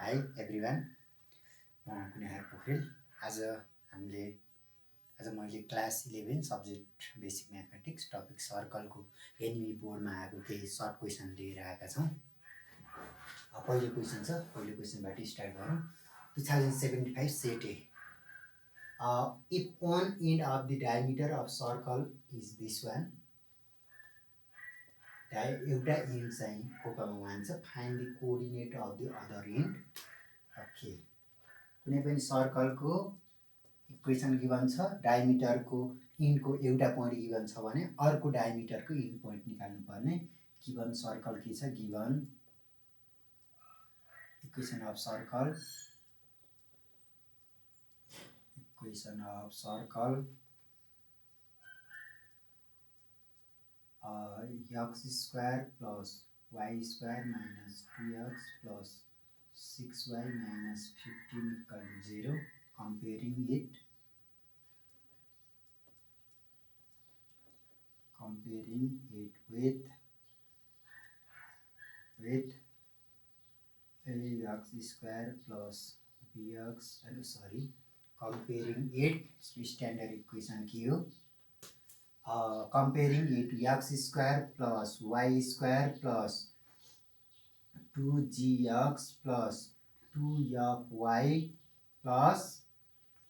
High everyone, म कुनेहार पोखरेल। आज मैले class 11 subject basic mathematics topic सर्कलको एनइबी बोर्डमा आएको केही सर्ट क्वेसन लिएर आएका छौँ। पहिलो क्वेसन छ, पहिलो क्वेसनबाट स्टार्ट गरौँ। 2075 set A, if one end of the diameter of circle is this one, एउटा एन्ड चाहिँ फोकलमा वान छ, find the coordinate of the other and. Okay, कुनै पनि सर्कलको इक्वेसन गिभन छ, डायमिटरको इन्डको एउटा पोइन्ट गिभन छ भने अर्को डायमिटरको इन्ड पोइन्ट निकाल्नु पर्ने। गिभन सर्कल के छ? Given equation of circle, x square plus y square minus 2x plus 6y minus 15 equal to 0. Comparing it with ax square plus bx, comparing it, standard equation के हो? Comparing it x square plus y square plus 2gx plus 2fy plus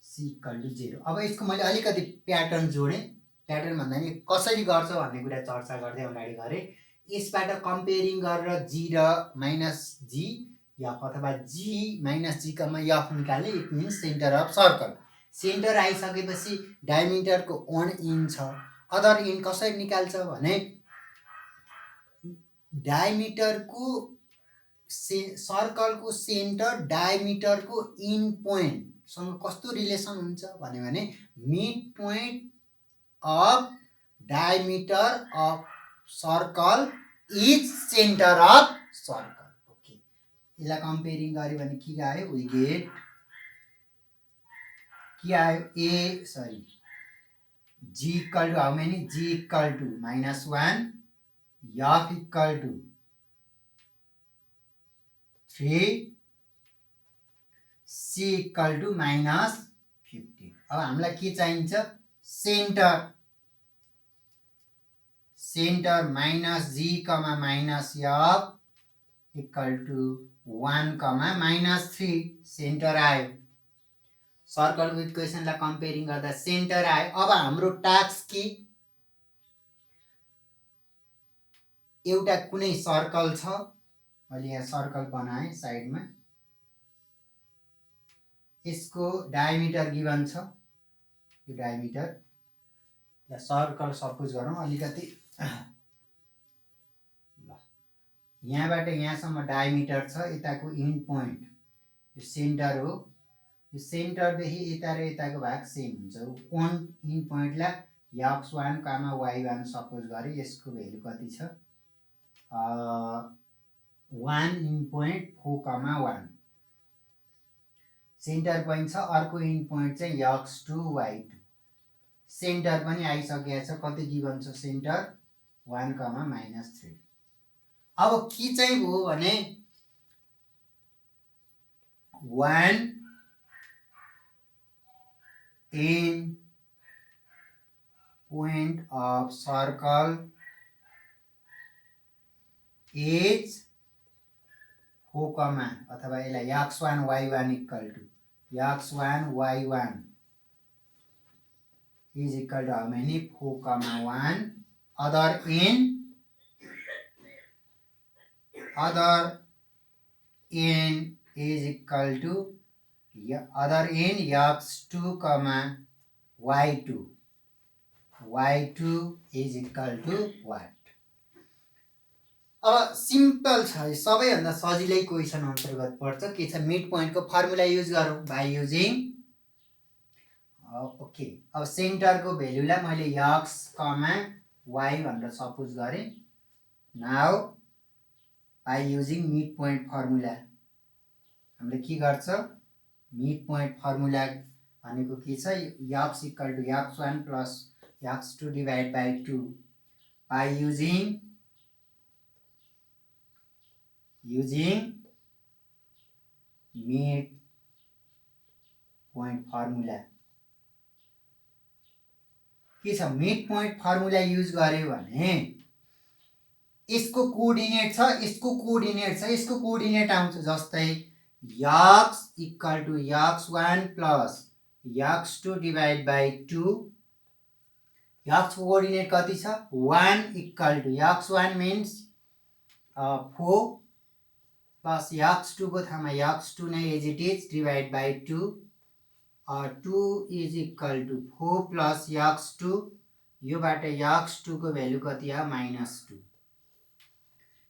c equal to 0। अब यसको मैले अलिकति pattern जोडेँ। Pattern भन्दा नि कसरी गर्छ भन्ने कुरा चर्चा गर्दै अगाडि गरेँ। यसबाट कम्पेयरिङ गरेर g र माइनस g एफ अथवा g माइनस g कमा एफ निकाल्ने। It means centre of circle. Centre आइसकेपछि डायमिटरको वान इन्च छ, अदर इन्ड कसरी निकाल्छ भने डायमिटरको सर्कलको सेन्टर डायमिटरको इन पोइन्ट सँग कस्तो रिलेसन हुन्छ भने mid point of diameter of circle is centre of circle. Okay, यसलाई कम्पेयरिङ गर्यो भने के आयो? वी गेट के आयो? g equal to how many? g equal to -1, f equal to 3, c equal to -15। अब हामीलाई के चाहिन्छ? Center minus g comma minus f equal to 1 comma -3। Center आयो। सर्कलको इक्वेसनलाई कम्पेयरिङ गर्दा सेन्टर आयो। अब हाम्रो टास्क के? एउटा कुनै सर्कल छ, मैले यहाँ सर्कल बनाएँ साइडमा, यसको डायमिटर गिभन छ। यो डायमिटर सर्कल सपोज गरौँ अलिकति, यहाँबाट यहाँसम्म डायमिटर छ, यताको इन्ड पोइन्ट यो सेन्टर हो। यो सेन्टरदेखि यता र यताको भाग सेम हुन्छ। वान इन्ड पोइन्टलाई x1 कामा y1 सपोज गरे। यसको भ्यालु कति छ? 1 इन्ड पोइन्ट 4,1। सेन्टर पोइन्ट छ, अर्को इन्ड पोइन्ट चाहिँ x2 y2। सेन्टर पनि आइसकेको छ। कति गिभन छ सेन्टर? 1 कमा -3। अब के चाहिँ भयो भने 1 end point of circle is 4, अथवा यसलाई x1 y1 equal to x1 y1 is equal to how many? 4,1। other end is equal to other end x2 comma y2 is equal to what? अब simple छ, सबैभन्दा सजिलै question अन्तर्गत पर्छ। के छ? मिड पोइन्टको फर्मुला युज गरौँ बाई युजिङ। ओके, अब सेन्टरको भ्यालुलाई मैले x कमा y भनेर सपोज गरेँ। Now by using mid point formula हामीले के गर्छ? मिड पोइन्ट फर्मुला भनेको के छ? x equal to x1 plus x2 divide by 2 by using mid point formula के छ मिड पोइन्ट फर्मुला युज गर्यो भने यसको कोअर्डिनेट छ यसको कोअर्डिनेट छ यसको कोअर्डिनेट आउँछ जस्तै x equal to x1 plus x2 divide by 2 x को कोअर्डिनेट कति छ 1 equal to x1 means 4 plus x2 को ठाउँमा x2 नै as it is divide by 2 2 is equal to 4 plus x2 योबाट x2 को भ्यालु कति आयो -2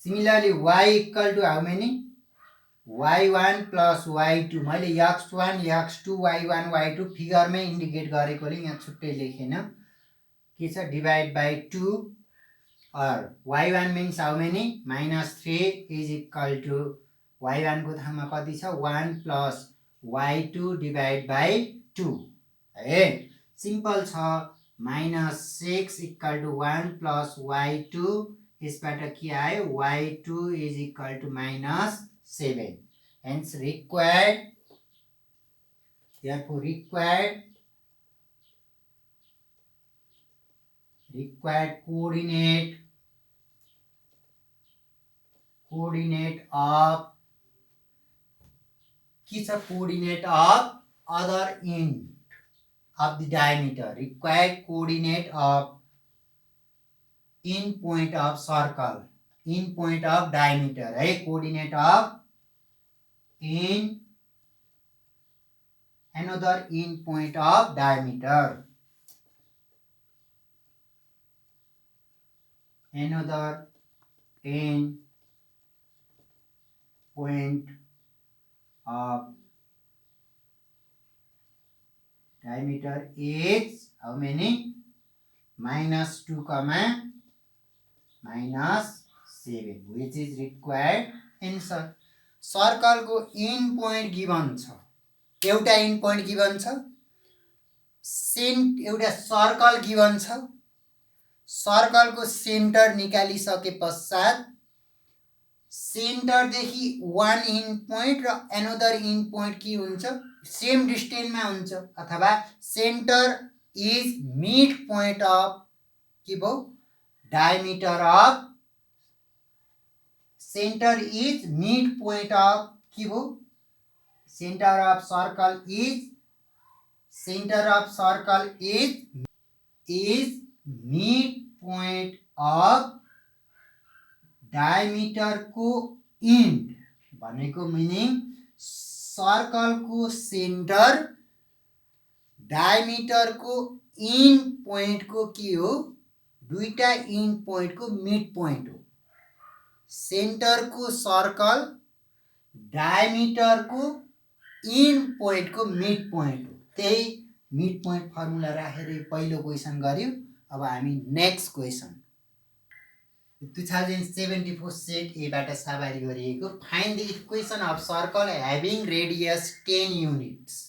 similarly y equal to how many y1 plus y2 मैले x1 x2 y1 y2 फिगरमै indicate गरेकोले यहाँ छुट्टै लेखेन के छ डिभाइड बाई 2 और y1 means how many -3 is equal to y1 को ठाउँमा कति छ 1 प्लस y2 डिभाइड बाई 2 है सिम्पल छ -6 इक्वल टु 1 प्लस y2 यसबाट के आयो y2 is equal to -7 hence required therefore required coordinate of के छ coordinate of other end of the diameter required coordinate of end point of circle end point of diameter है coordinate of in another end point of diameter another end point of diameter is how many -2 comma -7 which is required answer circle को in point given छ एउटा in point given छ एउटा circle given छ circle को centre निकालिसके पश्चात centre देखि one in point र एनोदर इन पोइन्ट के हुन्छ सेम डिस्टेन्समा हुन्छ अथवा centre is mid point of के भो diameter of center is mid point of के भो center of circle is mid point of diameter को end भनेको मिनिङ सर्कल को सेन्टर डायमिटर को end point को के हो दुईटा end point को मिड point हो सेन्टर को सर्कल डायमिटर को इन पोइन्ट को मिड पोइन्ट हो त्यही मिड पोइन्ट फर्मुला राखेर पहिलो क्वेसन गर्यो अब हामी नेक्स्ट क्वेसन 2074 सेट ए बाट साबारी गरिएको find the equation of circle having radius 10 units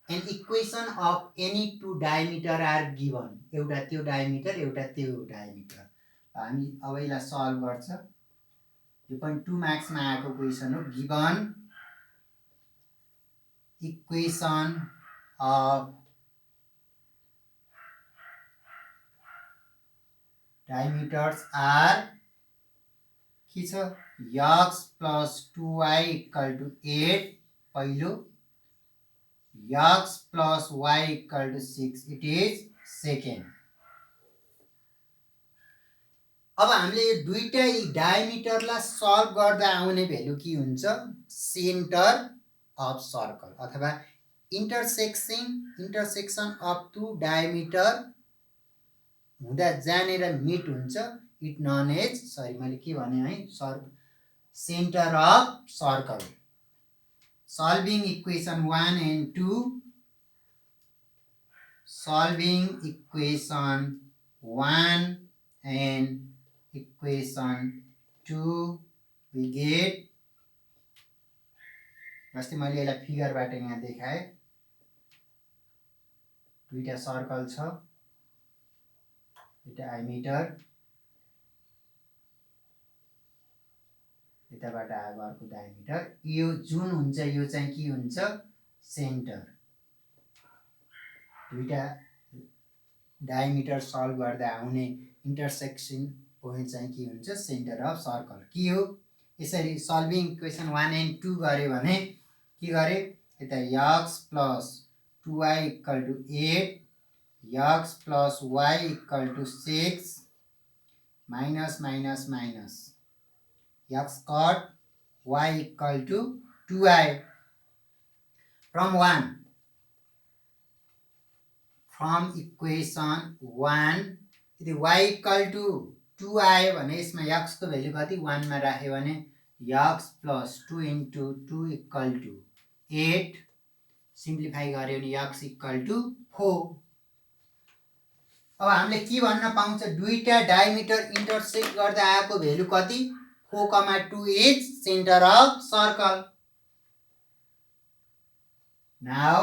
and equation of any two diameter are given एउटा त्यो डायमिटर एउटा त्यो डायमिटर हामी अब यसलाई सल्भ गर्छ यो पनि 2 मार्क्स मा आएको क्वेसन हो गिवन इक्वेसन अफ डायमिटर्स आर के छ x plus 2y equal to 8 पहिलो x plus y equal to 6 it is second अब हामीले यो दुईटा डायमिटरलाई सल्भ गर्दा आउने भ्यालु के हुन्छ सेन्टर अफ सर्कल अथवा इंटरसेक्सन अफ टु डायमिटर हुँदा जानेर मिट हुन्छ इट नन एज सरी मैले के भने है centre of circle solving equation 1 and 2 solving equation 1 and equation 2 we get जस्तै मैले यसलाई फिगरबाट यहाँ देखाए दुईटा सर्कल छ एउटा डायमिटर यताबाट आएको अर्को डायमिटर यो जुन हुन्छ यो चाहिँ के हुन्छ सेन्टर दुईटा डायमिटर सल्भ गर्दा आउने इन्टरसेक्सन पोइन्ट चाहिँ के हुन्छ सेन्टर अफ सर्कल के हो यसरी सल्भिङ इक्वेसन 1 and 2 गरे भने के गरे यता x + 2y = 8 x + y = 6 minus minus minus x cot y = 2y from equation 1 यदि y = 2 आयो भने यसमा x को भ्यालु कति 1 मा राख्यो भने x + 2 * 2 = 8 सिम्प्लिफाई गर्यो भने x = 4 अब हामीले के भन्न पाउँछ दुईटा डायमिटर इन्टरसेक्ट गर्दा आएको भ्यालु कति 4, 2 is centre of circle now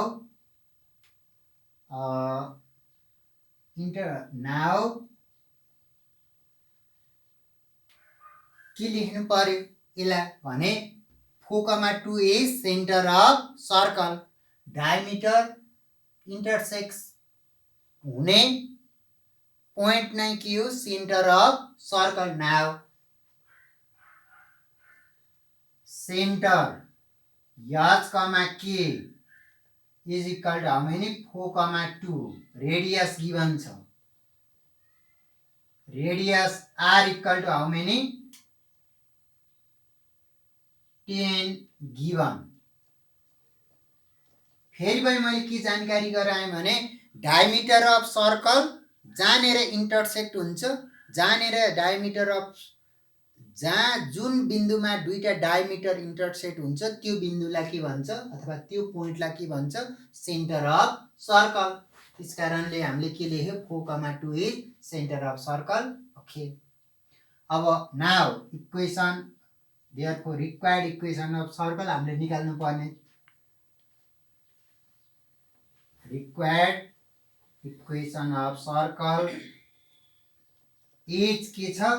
के लेख्नु पर्यो यसलाई भने 4, 2 is centre of circle diameter intersects हुने पोइन्ट नै के हो centre of circle now centre h, k is equal to how many 4, 2 radius given छ radius r equal to how many 10 given फेरि पनि मैले के जानकारी गराएँ भने डायमिटर अफ सर्कल जहाँनेर इन्टरसेक्ट हुन्छ जहाँनेर डायमिटर अफ जहाँ जुन बिन्दुमा दुईटा डायमिटर इन्टरसेक्ट हुन्छ त्यो बिन्दुलाई के भन्छ अथवा त्यो पोइन्टलाई के भन्छ सेन्टर अफ सर्कल त्यसकारणले हामीले के लेख्यो 4, 2 is centre of circle okay अब now equation therefore required equation of circle हामीले निकाल्नु पर्ने required equation of circle is के छ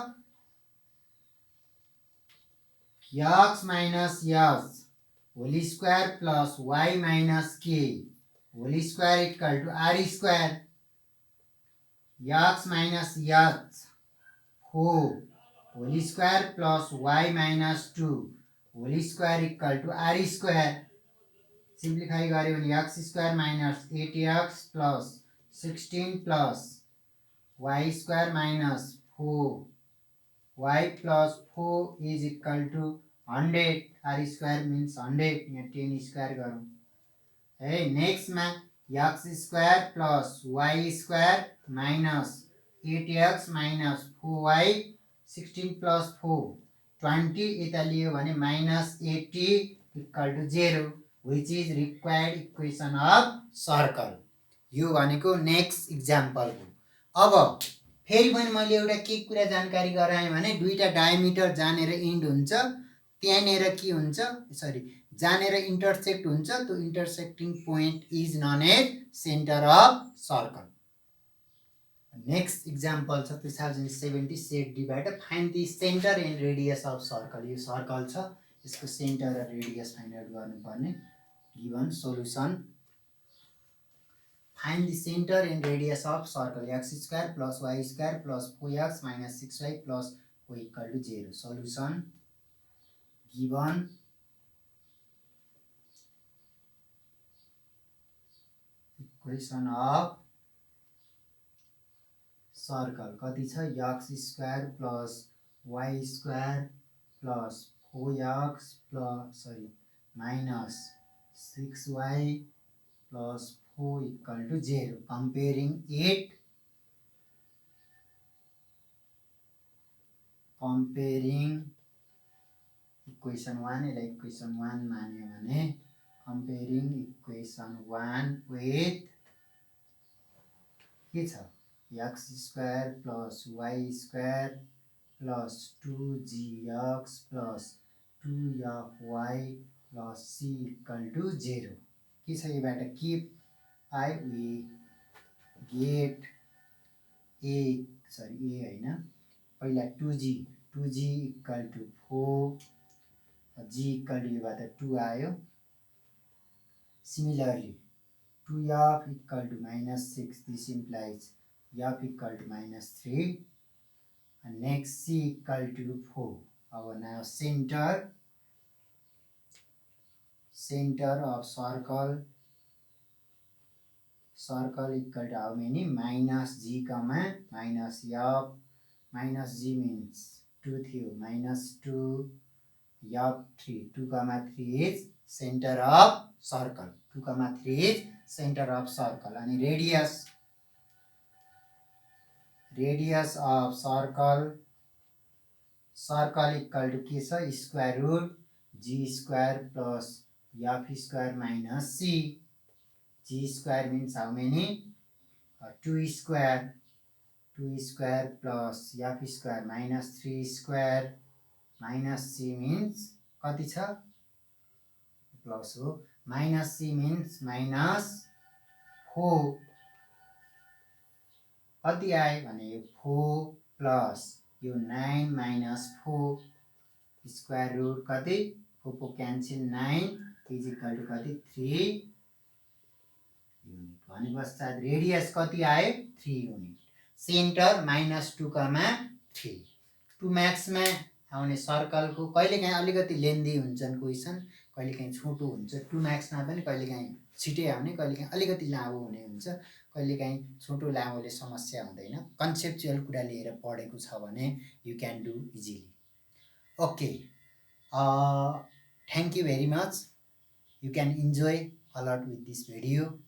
x minus s whole square plus y minus k whole square equal to r square x minus s whole square plus y minus 2 whole square equal to r square simplify गर्यो भने x square minus 8x plus 16 plus y square minus 4y plus 4 is equal to 100 r square means 100 यहाँ 10 square गरौँ है next मा x square plus y square minus 8x minus 4y 16 plus 4 20 यता लियो भने minus 80 equal to 0 which is required equation of circle यो भनेको next example हो अब फेरि पनि मैले एउटा के कुरा जानकारी गराएँ भने दुईटा डायमिटर जहाँनेर इन्ड हुन्छ त्यहाँनेर के हुन्छ सरी जहाँनेर इन्टरसेक्ट हुन्छ त्यो intersecting point is known as center of circle next example छ 2070 set divider find the center and radius of circle यो सर्कल छ यसको सेन्टर र रेडियस फाइन्ड आउट गर्नुपर्ने given solution Find the center and radius of circle x square plus y square plus 4x minus 6y plus y equal to 0. Solution given equation of circle कति छ x square plus y square plus 4x plus minus 6y plus 4 equal to 0 comparing equation 1 यसलाई equation 1 मान्यो भने comparing equation 1 with के छ x square plus y square plus 2gx plus 2y plus c equal to 0 के छ योबाट keep we get a हैन पहिला 2g equal to 4 g equal to योबाट 2 आयो. Similarly, 2f equal to -6, this implies f equal to -3, and next c equal to 4. Our now center of circle equal to how many? -g comma -f. Minus g means 2 थियो, -2 f 3. 2 comma 3 is center of circle. 2 comma 3 is center of circle. And radius of circle equal to के छ? Square root g square plus f square minus c. G square means how many? 2 square. 2 square plus f square minus 3 square minus c means कति छ? Plus हो. Minus c means -4. कति आयो भने यो 4 plus यो 9 minus 4 स्क्वायर रुट कति? 4 को क्यान्सल 9 इज इक्वल टु कति? 3 युनिट. भने पश्चात रेडियस कति आयो? 3 युनिट. Centre -2 comma 3. 2 म्याक्समा आउने सर्कलको कहिलेकाहीँ अलिकति लेन्दी हुन्छन् क्वेसन, कहिलेकाहीँ छोटो हुन्छ. 2 म्याक्समा पनि कहिलेकाहीँ छिटै आउने, कहिलेकाहीँ अलिकति लामो हुने हुन्छ. कहिलेकाहीँ छोटो लामोले समस्या हुँदैन. कन्सेप्चुअल कुरा लिएर पढेको छ भने you can do easily. Okay, thank you very much. You can enjoy a lot with this video.